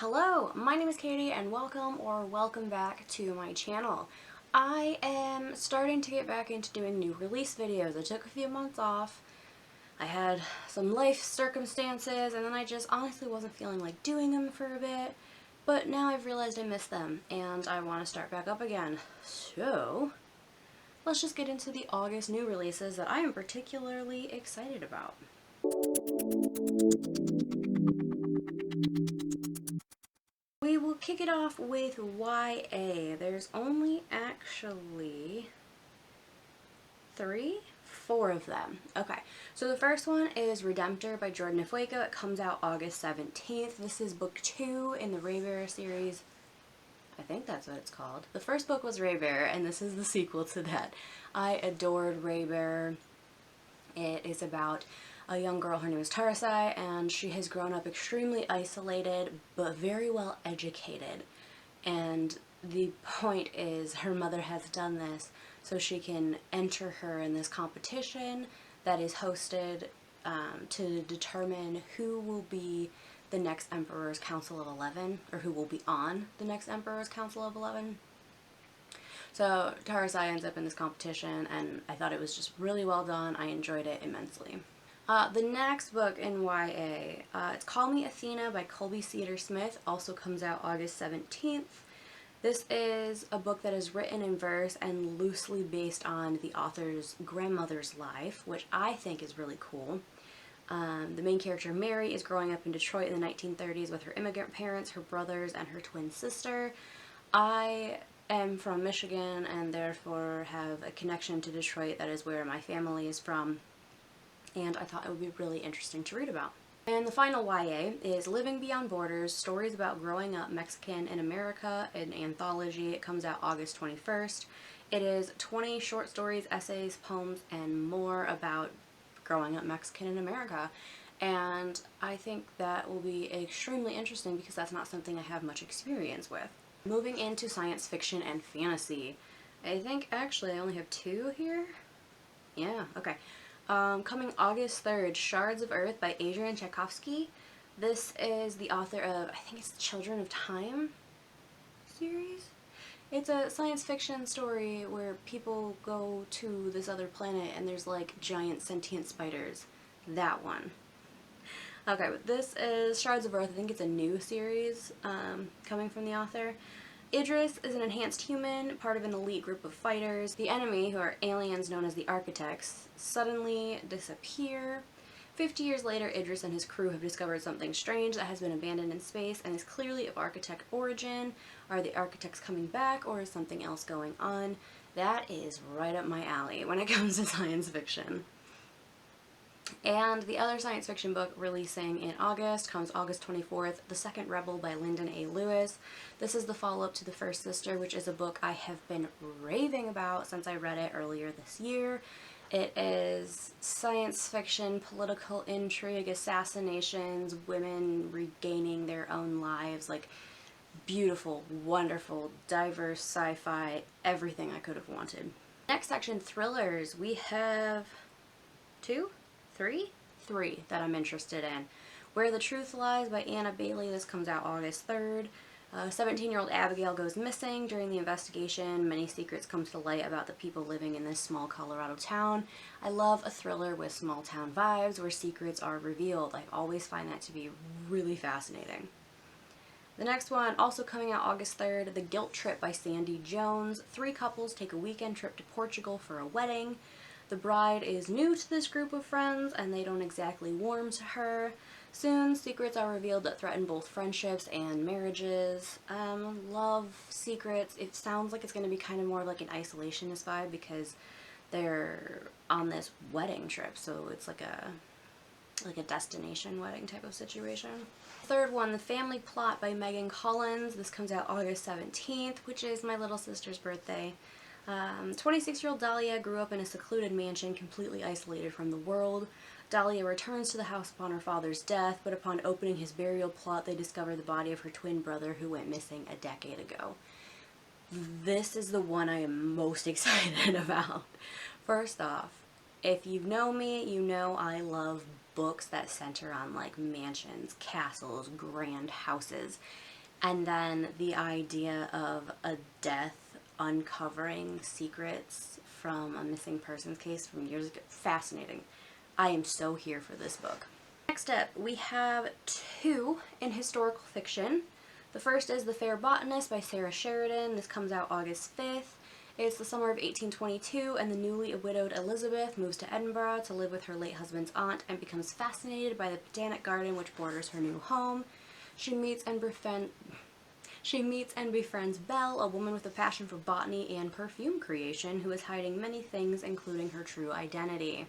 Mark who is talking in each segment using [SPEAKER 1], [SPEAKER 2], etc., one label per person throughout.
[SPEAKER 1] Hello, my name is Katie and welcome back to my channel. I am starting to get back into doing new release videos. I took a few months off. I had some life circumstances and then I just honestly wasn't feeling like doing them for a bit. But now I've realized I miss them and I want to start back up again. So, let's just get into the August new releases that I am particularly excited about. We will kick it off with YA. There's only actually four of them. Okay, so the first one is Redemptor by Jordan Ifueko. It comes out August 17th. This is book 2 in the Raybearer series. I think that's what it's called. The first book was Raybearer, and this is the sequel to that. I adored Raybearer. It is about a young girl, her name is Tarsai, and she has grown up extremely isolated but very well educated. And the point is her mother has done this so she can enter her in this competition that is hosted to determine who will be the next Emperor's Council of 11, or who will be on the next Emperor's Council of 11. So Tarsai ends up in this competition, and I thought it was just really well done. I enjoyed it immensely. The next book in YA, it's Call Me Athena by Colby Cedar Smith, also comes out August 17th. This is a book that is written in verse and loosely based on the author's grandmother's life, which I think is really cool. The main character, Mary, is growing up in Detroit in the 1930s with her immigrant parents, her brothers, and her twin sister. I am from Michigan and therefore have a connection to Detroit. That is where my family is from, and I thought it would be really interesting to read about. And the final YA is Living Beyond Borders, Stories About Growing Up Mexican in America, an anthology. It comes out August 21st. It is 20 short stories, essays, poems, and more about growing up Mexican in America. And I think that will be extremely interesting because that's not something I have much experience with. Moving into science fiction and fantasy. I think actually I only have 2 here. Yeah, okay. Coming August 3rd, Shards of Earth by Adrian Tchaikovsky. This is the author of, I think it's Children of Time series? It's a science fiction story where people go to this other planet and there's like giant sentient spiders. That one. Okay, but this is Shards of Earth. I think it's a new series coming from the author. Idris is an enhanced human, part of an elite group of fighters. The enemy, who are aliens known as the Architects, suddenly disappear. 50 years later, Idris and his crew have discovered something strange that has been abandoned in space and is clearly of Architect origin. Are the Architects coming back, or is something else going on? That is right up my alley when it comes to science fiction. And the other science fiction book releasing in August comes August 24th, The Second Rebel by Linden A. Lewis. This is the follow-up to The First Sister, which is a book I have been raving about since I read it earlier this year. It is science fiction, political intrigue, assassinations, women regaining their own lives, like beautiful, wonderful, diverse sci-fi, everything I could have wanted. Next section, thrillers. We have 3 that I'm interested in. Where the Truth Lies by Anna Bailey. This comes out August 3rd. 17-year-old Abigail goes missing. During the investigation, many secrets come to light about the people living in this small Colorado town. I love a thriller with small town vibes where secrets are revealed. I always find that to be really fascinating. The next one, also coming out August 3rd, The Guilt Trip by Sandie Jones. 3 couples take a weekend trip to Portugal for a wedding. The bride is new to this group of friends, and they don't exactly warm to her. Soon, secrets are revealed that threaten both friendships and marriages. Love secrets. It sounds like it's going to be kind of more like an isolationist vibe because they're on this wedding trip, so it's like a destination wedding type of situation. Third one, The Family Plot by Megan Collins. This comes out August 17th, which is my little sister's birthday. 26-year-old Dahlia grew up in a secluded mansion, completely isolated from the world. Dahlia returns to the house upon her father's death, but upon opening his burial plot, they discover the body of her twin brother who went missing a decade ago. This is the one I am most excited about. First off, if you know me, you know I love books that center on like mansions, castles, grand houses. And then the idea of a death uncovering secrets from a missing persons case from years ago. Fascinating. I am so here for this book. Next up, we have two in historical fiction. The first is The Fair Botanist by Sara Sheridan. This comes out August 5th. It's the summer of 1822, and the newly widowed Elizabeth moves to Edinburgh to live with her late husband's aunt and becomes fascinated by the botanic garden which borders her new home. She meets and befriends Belle, a woman with a passion for botany and perfume creation, who is hiding many things, including her true identity.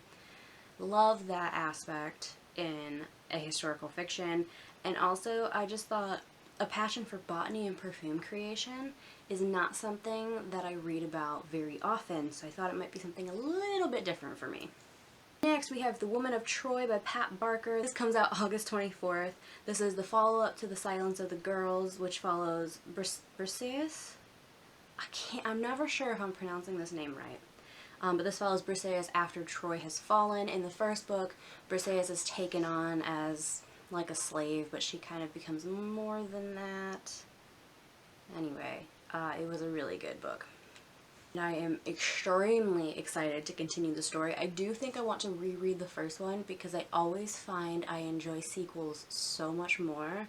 [SPEAKER 1] Love that aspect in a historical fiction. And also, I just thought a passion for botany and perfume creation is not something that I read about very often, so I thought it might be something a little bit different for me. Next, we have The Woman of Troy by Pat Barker. This comes out August 24th. This is the follow-up to The Silence of the Girls, which follows Briseis? I'm never sure if I'm pronouncing this name right. But this follows Briseis after Troy has fallen. In the first book, Briseis is taken on as like a slave, but she kind of becomes more than that. Anyway, it was a really good book. And I am extremely excited to continue the story. I do think I want to reread the first one because I always find I enjoy sequels so much more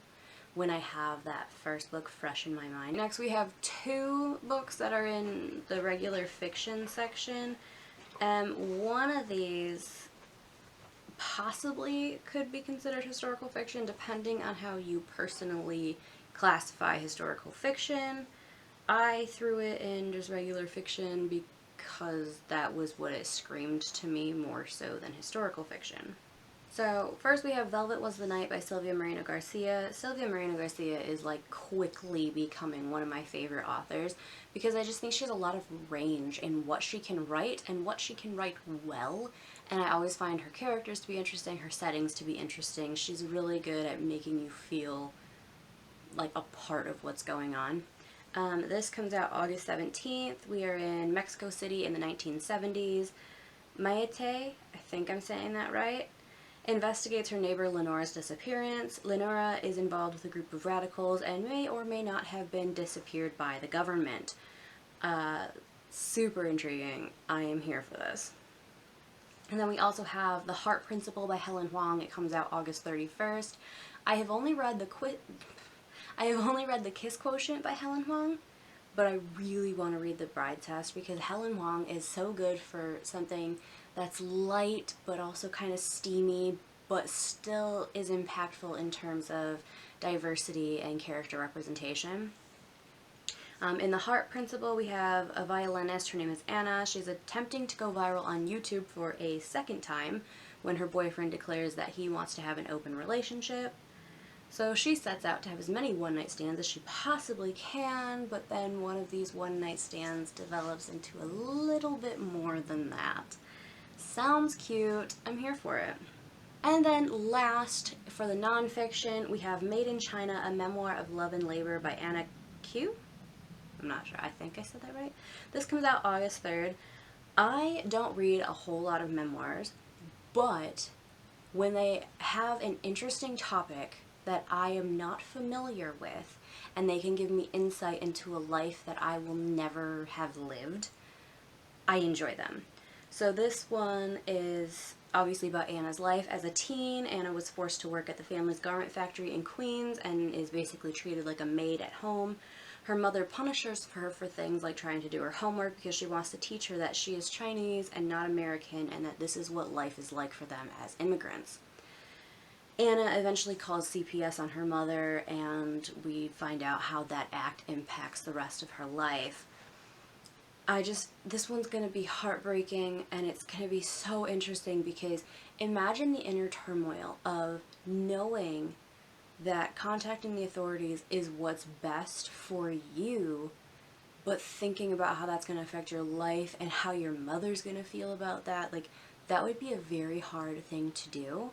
[SPEAKER 1] when I have that first book fresh in my mind. Next, we have two books that are in the regular fiction section. One of these possibly could be considered historical fiction depending on how you personally classify historical fiction. I threw it in just regular fiction because that was what it screamed to me more so than historical fiction. So first we have Velvet Was the Night by Silvia Moreno-Garcia. Silvia Moreno-Garcia is like quickly becoming one of my favorite authors because I just think she has a lot of range in what she can write and what she can write well. And I always find her characters to be interesting, her settings to be interesting. She's really good at making you feel like a part of what's going on. This comes out August 17th. We are in Mexico City in the 1970s. Maite, I think I'm saying that right, investigates her neighbor Lenora's disappearance. Lenora is involved with a group of radicals and may or may not have been disappeared by the government. Super intriguing. I am here for this. And then we also have The Heart Principle by Helen Hoang. It comes out August 31st. I have only read the Kiss Quotient by Helen Hoang, but I really want to read The Bride Test because Helen Hoang is so good for something that's light but also kind of steamy but still is impactful in terms of diversity and character representation. In The Heart Principle, we have a violinist. Her name is Anna. She's attempting to go viral on YouTube for a second time when her boyfriend declares that he wants to have an open relationship. So she sets out to have as many one-night stands as she possibly can, but then one of these one-night stands develops into a little bit more than that. Sounds cute. I'm here for it. And then last, for the nonfiction, we have Made in China, a Memoir of Love and Labor by Anna Q. I'm not sure. I think I said that right. This comes out August 3rd. I don't read a whole lot of memoirs, but when they have an interesting topic that I am not familiar with, and they can give me insight into a life that I will never have lived, I enjoy them. So this one is obviously about Anna's life. As a teen, Anna was forced to work at the family's garment factory in Queens and is basically treated like a maid at home. Her mother punishes her for things like trying to do her homework because she wants to teach her that she is Chinese and not American and that this is what life is like for them as immigrants. Anna eventually calls CPS on her mother, and we find out how that act impacts the rest of her life. This one's going to be heartbreaking, and it's going to be so interesting because imagine the inner turmoil of knowing that contacting the authorities is what's best for you, but thinking about how that's going to affect your life and how your mother's going to feel about that. Like, that would be a very hard thing to do.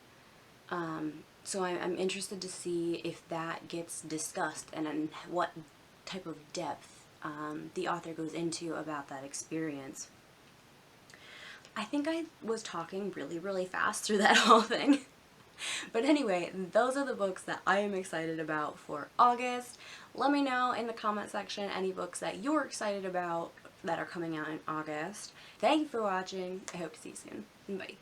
[SPEAKER 1] So I'm interested to see if that gets discussed and in what type of depth the author goes into about that experience. I think I was talking really, really fast through that whole thing. But anyway, those are the books that I am excited about for August. Let me know in the comment section any books that you're excited about that are coming out in August. Thank you for watching. I hope to see you soon. Bye.